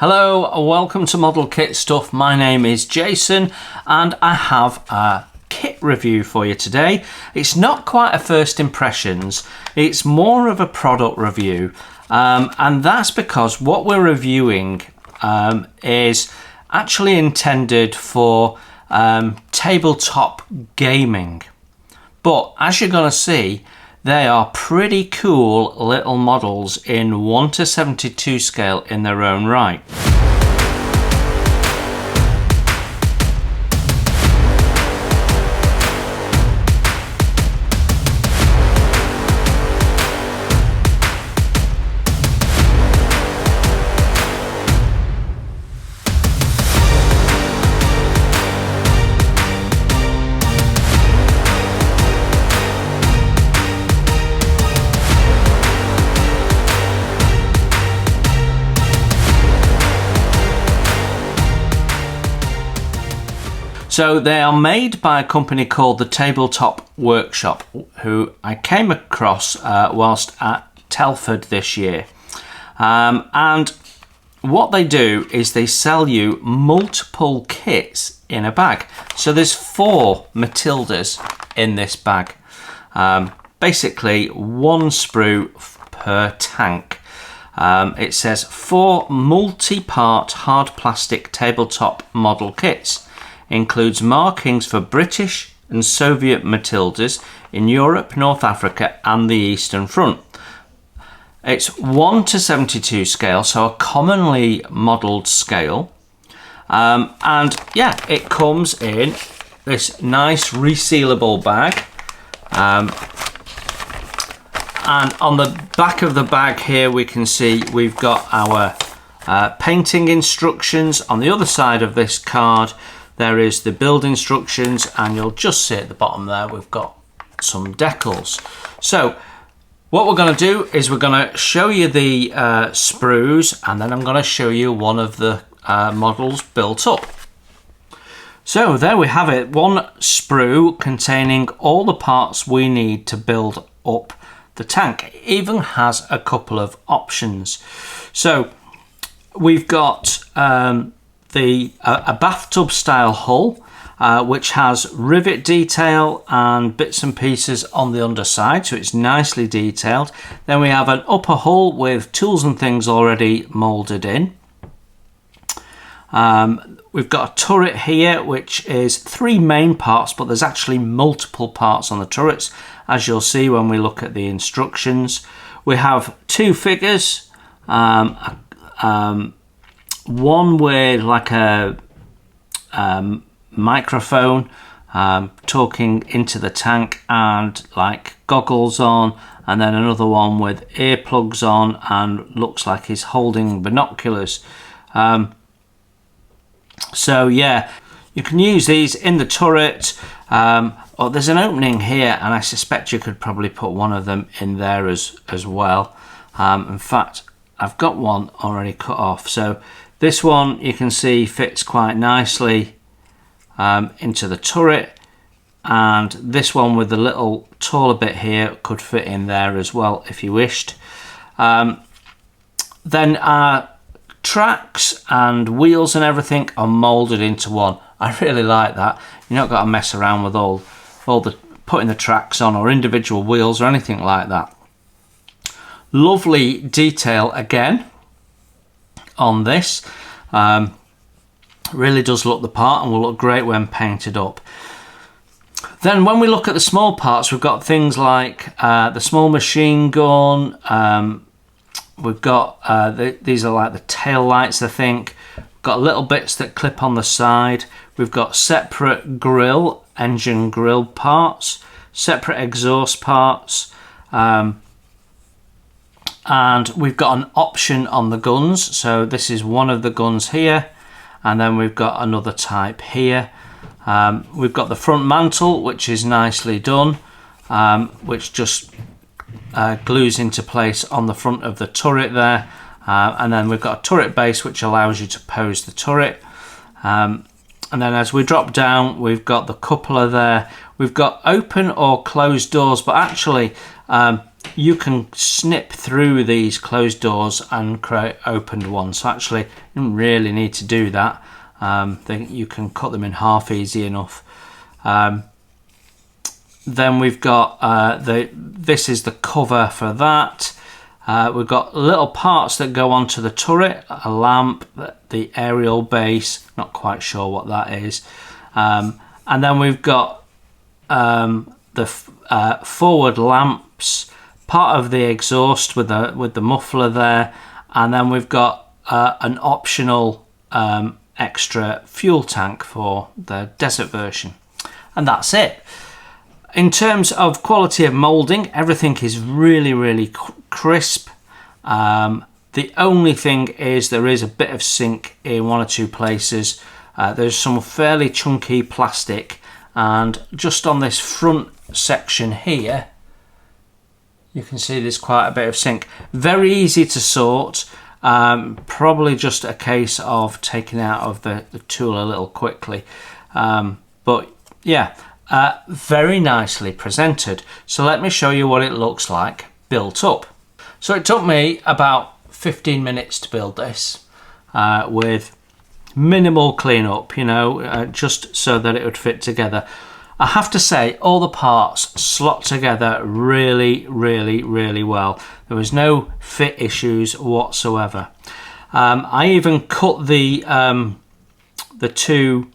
Hello, welcome to Model Kit Stuff. My name is Jason and I have a kit review for you today. It's not quite a first impressions, it's more of a product review, and that's because what we're reviewing is actually intended for tabletop gaming. But as you're going to see, they are pretty cool little models in 1:72 scale in their own right. So they are made by a company called the Tabletop Workshop, who I came across whilst at Telford this year. And what they do is they sell you multiple kits in a bag. So there's 4 Matildas in this bag. Basically 1 sprue per tank. It says 4 multi-part hard plastic tabletop model kits. Includes markings for British and Soviet Matildas in Europe, North Africa and the Eastern Front. It's 1:72 scale, so a commonly modelled scale. And yeah, it comes in this nice resealable bag. And on the back of the bag here we can see we've got our painting instructions. On the other side of this card there is the build instructions, and you'll just see at the bottom there we've got some decals. So what we're going to do is we're going to show you the sprues, and then I'm going to show you one of the models built up. So there we have it, 1 sprue containing all the parts we need to build up the tank. It even has a couple of options. So we've got a bathtub style hull, which has rivet detail and bits and pieces on the underside, so it's nicely detailed. Then we have an upper hull with tools and things already moulded in. We've got a turret here which is 3 main parts, but there's actually multiple parts on the turrets, as you'll see when we look at the instructions. We have 2 figures, one with like a microphone talking into the tank and like goggles on, and then another one with earplugs on and looks like he's holding binoculars. So yeah, you can use these in the turret. Or there's an opening here, and I suspect you could probably put one of them in there as well. In fact, I've got one already cut off, so this one you can see fits quite nicely into the turret, and this one with the little taller bit here could fit in there as well if you wished. Then our tracks and wheels and everything are moulded into one. I really like that. You've not got to mess around with all the putting the tracks on or individual wheels or anything like that. Lovely detail again on this. Really does look the part and will look great when painted up. Then when we look at the small parts, we've got things like the small machine gun. We've got these are like the tail lights, I think. We've got little bits that clip on the side. We've got separate engine grill parts, separate exhaust parts, and we've got an option on the guns. So this is one of the guns here, and then we've got another type here. We've got the front mantle, which is nicely done, which just glues into place on the front of the turret there, and then we've got a turret base which allows you to pose the turret, and then as we drop down we've got the coupler there. We've got open or closed doors, but actually you can snip through these closed doors and create opened ones. So actually, you don't really need to do that. You can cut them in half easy enough. Then we've got this is the cover for that. We've got little parts that go onto the turret, a lamp, the aerial base, not quite sure what that is. And then we've got the forward lamps, part of the exhaust with the muffler there, and then we've got an optional extra fuel tank for the desert version. And that's it. In terms of quality of moulding, everything is really crisp. The only thing is there is a bit of sink in one or two places. There's some fairly chunky plastic, and just on this front section here you can see there's quite a bit of sink. Very easy to sort. Probably just a case of taking out of the tool a little quickly. But yeah, very nicely presented. So let me show you what it looks like built up. So it took me about 15 minutes to build this with minimal cleanup, you know, just so that it would fit together. I have to say all the parts slot together really well. There was no fit issues whatsoever. I even cut the two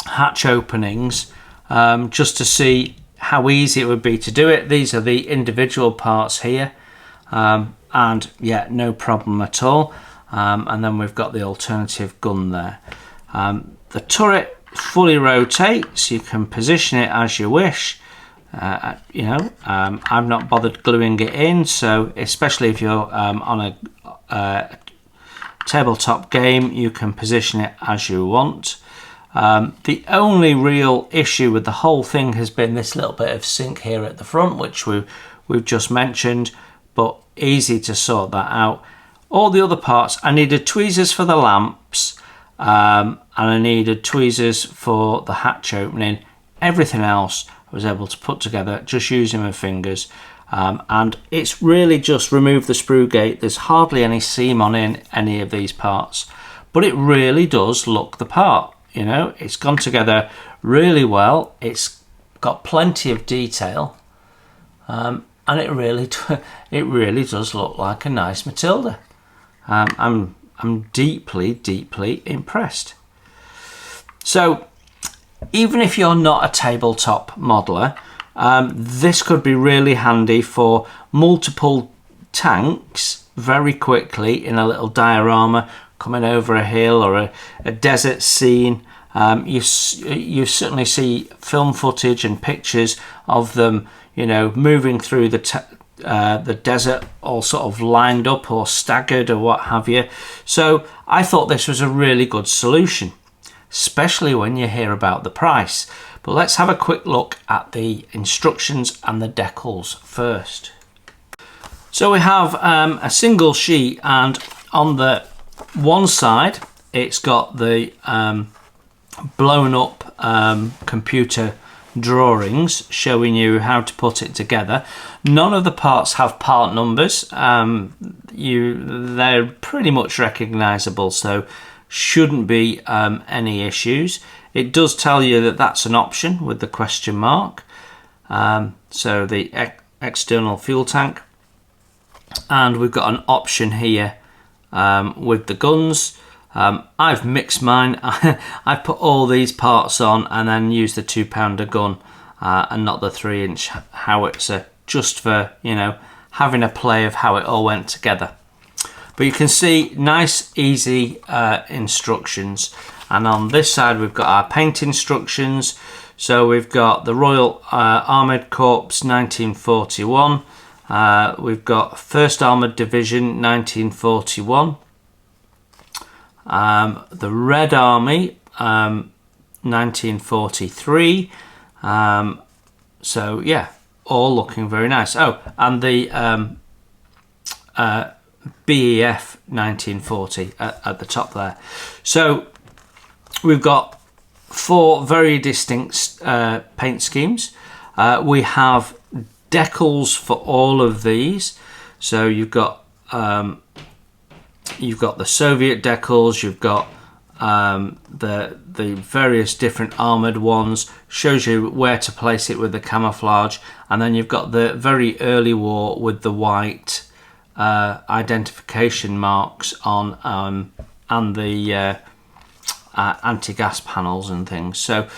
hatch openings just to see how easy it would be to do it. These are the individual parts here, and yeah, no problem at all. And then we've got the alternative gun there. The turret fully rotates. You can position it as you wish. You know, I've not bothered gluing it in, so especially if you're on a tabletop game, you can position it as you want. The only real issue with the whole thing has been this little bit of sink here at the front, which we've just mentioned, but easy to sort that out. All the other parts, I needed tweezers for the lamps, and I needed tweezers for the hatch opening. Everything else I was able to put together just using my fingers, and it's really just removed the sprue gate. There's hardly any seam on in any of these parts, but it really does look the part. You know, it's gone together really well. It's got plenty of detail, and it really does look like a nice Matilda. I'm deeply impressed. So even if you're not a tabletop modeler, this could be really handy for multiple tanks very quickly in a little diorama, coming over a hill or a desert scene. You certainly see film footage and pictures of them, you know, moving through the desert, all sort of lined up or staggered or what have you. So I thought this was a really good solution, especially when you hear about the price. But let's have a quick look at the instructions and the decals first. So we have a single sheet, and on the one side it's got the blown up computer drawings showing you how to put it together. None of the parts have part numbers. They're pretty much recognizable, so shouldn't be any issues. It does tell you that that's an option with the question mark. So the external fuel tank, and we've got an option here with the guns. I've mixed mine. I've put all these parts on and then used the 2-pounder gun and not the 3-inch howitzer, just for, you know, having a play of how it all went together. But you can see nice easy instructions, and on this side we've got our paint instructions. So we've got the Royal Armoured Corps 1941, we've got 1st Armoured Division 1941, the Red Army 1943. So yeah, all looking very nice. Oh, and the BEF 1940 at the top there. So we've got 4 very distinct paint schemes. We have decals for all of these. So you've got the Soviet decals, you've got the various different armoured ones, shows you where to place it with the camouflage, and then you've got the very early war with the white identification marks on and the anti-gas panels and things. So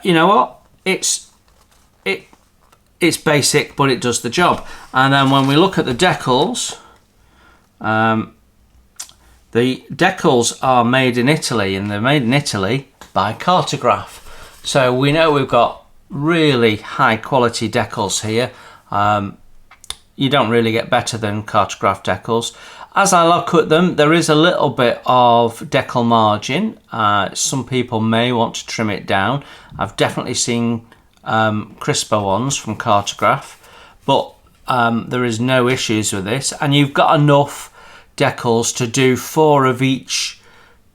you know what, it's basic, but it does the job. And then when we look at the decals, the decals are made in Italy, and they're made in Italy by Cartograph. So we know we've got really high quality decals here. You don't really get better than Cartograph decals. As I look at them, there is a little bit of decal margin. Some people may want to trim it down. I've definitely seen crisper ones from Cartograph, but there is no issues with this, and you've got enough decals to do 4 of each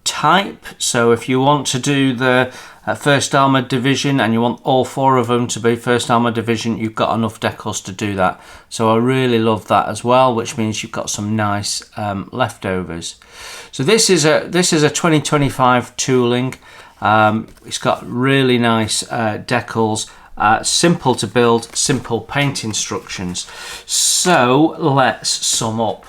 type. So if you want to do the 1st Armoured Division and you want all 4 of them to be 1st Armoured Division, you've got enough decals to do that. So I really love that as well, which means you've got some nice leftovers. So this is a 2025 tooling. It's got really nice decals, simple to build, simple paint instructions. So let's sum up.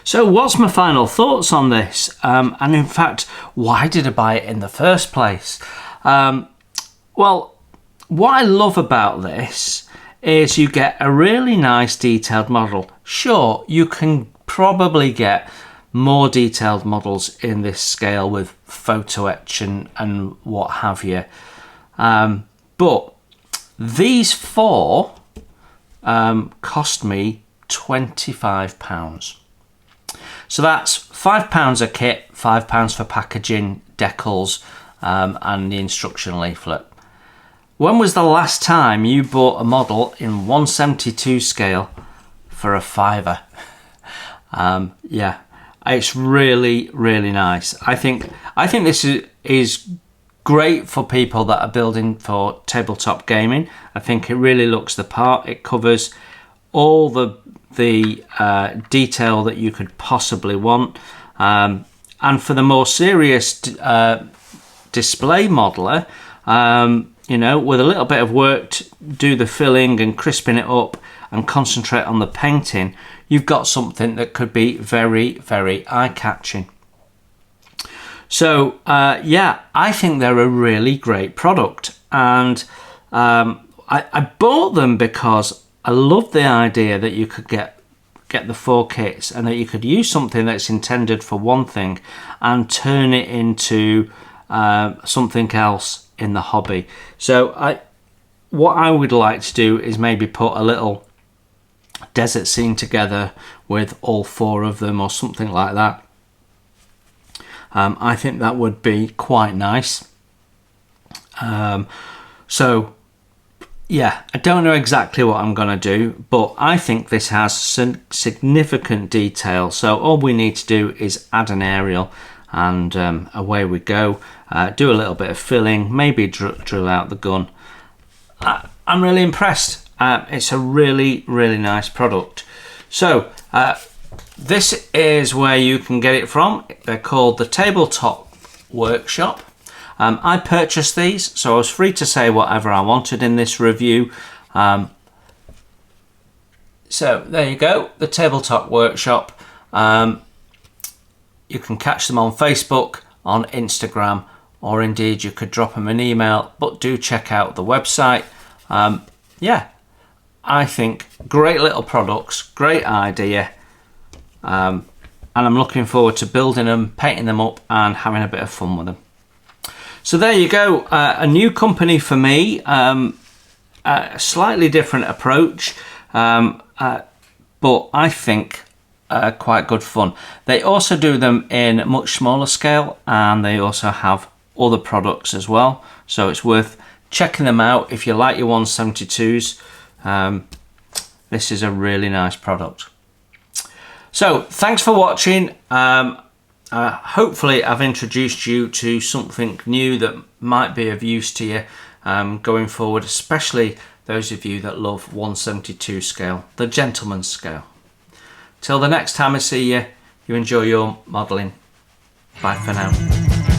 So what's my final thoughts on this? And in fact, why did I buy it in the first place? Well, what I love about this is you get a really nice detailed model. Sure, you can probably get more detailed models in this scale with photo etch and what have you. But these 4 cost me £25. So that's £5 a kit, £5 for packaging, decals, and the instruction leaflet. When was the last time you bought a model in 1/72 scale for a £5? Yeah, it's really, really nice. I think this is great for people that are building for tabletop gaming. I think it really looks the part. It covers all the detail that you could possibly want, and for the more serious display modeler, you know, with a little bit of work to do the filling and crisping it up and concentrate on the painting, you've got something that could be very, very eye-catching. So yeah, I think they're a really great product, and I bought them because I love the idea that you could get the 4 kits and that you could use something that's intended for one thing and turn it into something else in the hobby. So what I would like to do is maybe put a little desert scene together with all 4 of them or something like that. I think that would be quite nice. So yeah, I don't know exactly what I'm going to do, but I think this has significant detail. So all we need to do is add an aerial, and away we go. Do a little bit of filling, maybe drill out the gun. I'm really impressed. It's a really, really nice product. So this is where you can get it from. They're called the Tabletop Workshop. I purchased these, so I was free to say whatever I wanted in this review. So there you go, the Tabletop Workshop. You can catch them on Facebook, on Instagram, or indeed you could drop them an email, but do check out the website. Yeah, I think great little products, great idea. And I'm looking forward to building them, painting them up, and having a bit of fun with them. So there you go, a new company for me, a slightly different approach, but I think quite good fun. They also do them in a much smaller scale, and they also have other products as well, so it's worth checking them out if you like your 172s. This is a really nice product. So thanks for watching. Hopefully I've introduced you to something new that might be of use to you going forward, especially those of you that love 1/72 scale, the gentleman's scale. Till the next time I see you, you enjoy your modelling. Bye for now.